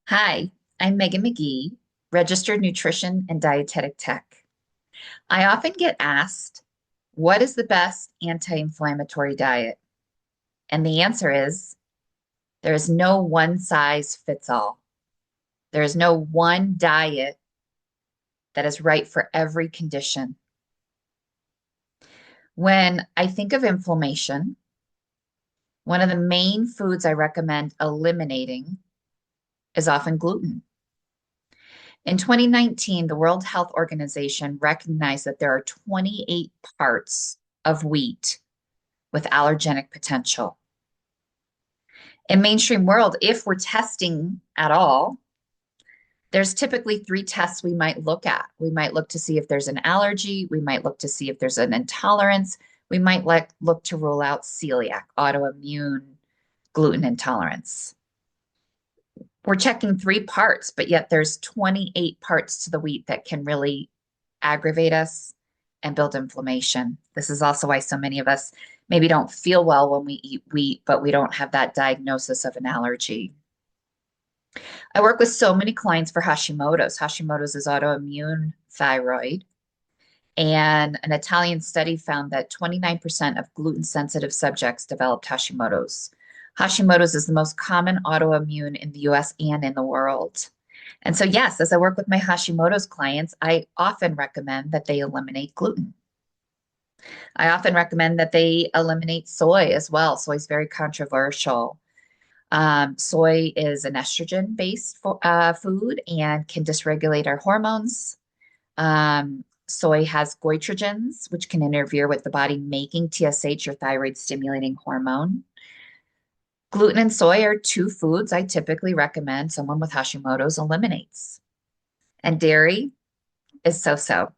Hi, I'm Megan McGee, registered nutrition and dietetic tech. I often get asked, what is the best anti-inflammatory diet? And the answer is there is no one size fits all. There is no one diet that is right for every condition. When I think of inflammation, one of the main foods I recommend eliminating is often gluten. In 2019, the World Health Organization recognized that there are 28 parts of wheat with allergenic potential. In mainstream world, if we're testing at all, there's typically three tests we might look at. We might look to see if there's an allergy. We might look to see if there's an intolerance. We might look to rule out celiac, autoimmune, gluten intolerance. We're checking three parts, but yet there's 28 parts to the wheat that can really aggravate us and build inflammation. This is also why so many of us maybe don't feel well when we eat wheat, but we don't have that diagnosis of an allergy. I work with so many clients for Hashimoto's. Hashimoto's is autoimmune thyroid. And an Italian study found that 29% of gluten sensitive subjects developed Hashimoto's. Hashimoto's is the most common autoimmune in the US and in the world. And so, yes, as I work with my Hashimoto's clients, I often recommend that they eliminate gluten. I often recommend that they eliminate soy as well. Soy is very controversial. Soy is an estrogen based food and can dysregulate our hormones. Soy has goitrogens, which can interfere with the body making TSH, your thyroid stimulating hormone. Gluten and soy are two foods I typically recommend someone with Hashimoto's eliminates. And dairy is so-so.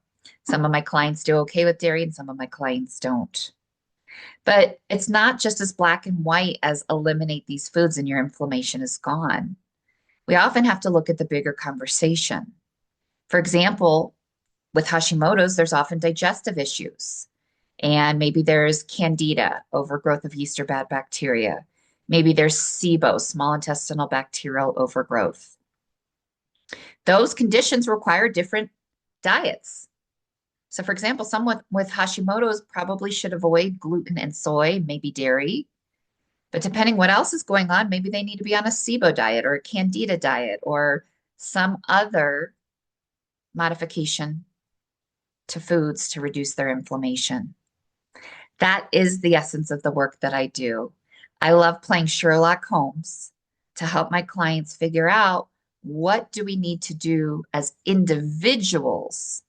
Some of my clients do okay with dairy and some of my clients don't. But it's not just as black and white as eliminate these foods and your inflammation is gone. We often have to look at the bigger conversation. For example, with Hashimoto's, there's often digestive issues. And maybe there's candida, overgrowth of yeast or bad bacteria. Maybe there's SIBO, small intestinal bacterial overgrowth. Those conditions require different diets. So, for example, someone with Hashimoto's probably should avoid gluten and soy, maybe dairy. But depending what else is going on, maybe they need to be on a SIBO diet or a candida diet or some other modification to foods to reduce their inflammation. That is the essence of the work that I do. I love playing Sherlock Holmes to help my clients figure out what do we need to do as individuals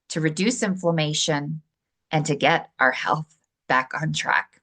to reduce inflammation and to get our health back on track.